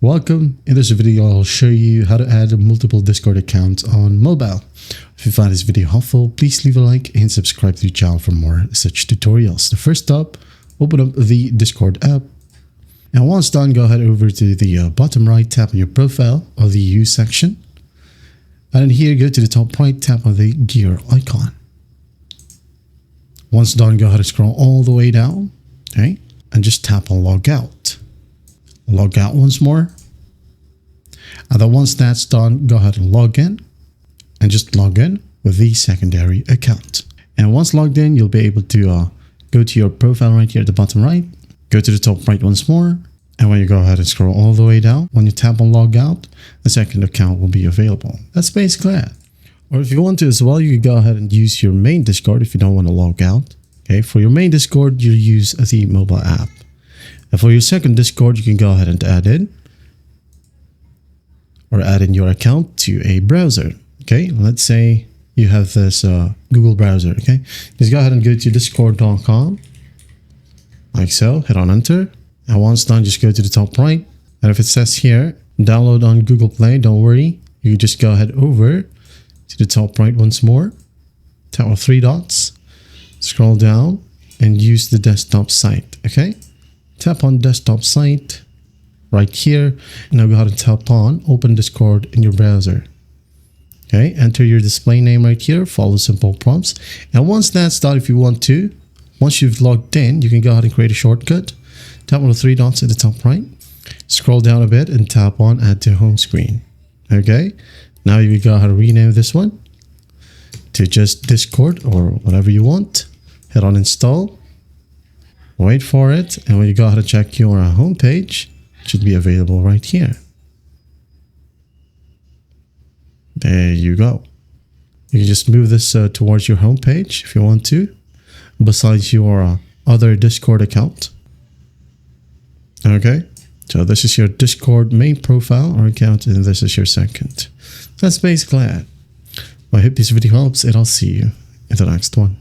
Welcome. In this video, I'll show you how to add multiple Discord accounts on mobile. If you find this video helpful, please leave a like and subscribe to the channel for more such tutorials. The first up, open up the Discord app. And once done, go ahead over to the bottom right, tap on your profile or the use section. And then here, go to the top right, tap on the gear icon. Once done, go ahead and scroll all the way down, okay? And just tap on log out. Log out once more. And then once that's done, go ahead and log in. And just log in with the secondary account. And once logged in, you'll be able to go to your profile right here at the bottom right. Go to the top right once more. And when you go ahead and scroll all the way down, when you tap on log out, the second account will be available. That's basically it. Or if you want to as well, you can go ahead and use your main Discord if you don't want to log out. Okay, for your main Discord, you use the mobile app. And for your second Discord, you can go ahead and add in your account to a browser. Okay, let's say you have this Google browser. Okay, just go ahead and go to discord.com like so, hit on enter. And once done, just go to the top right. And if it says here, download on Google Play, don't worry. You can just go ahead over to the top right once more. Tap on three dots, scroll down and use the desktop site. Okay. Tap on desktop site right here. Now go ahead and tap on open Discord in your browser. Okay, enter your display name right here, follow simple prompts. And once that's done, if you want to, once you've logged in, you can go ahead and create a shortcut. Tap on the three dots at the top right, scroll down a bit and tap on add to home screen. Okay, now you can go ahead and rename this one to just Discord or whatever you want. Hit on install. Wait for it, and when you go ahead and check your home page, it should be available right here. There you go. You can just move this towards your home page if you want to, besides your other Discord account. Okay, so this is your Discord main profile or account, and this is your second. That's basically it. I hope this video helps, and I'll see you in the next one.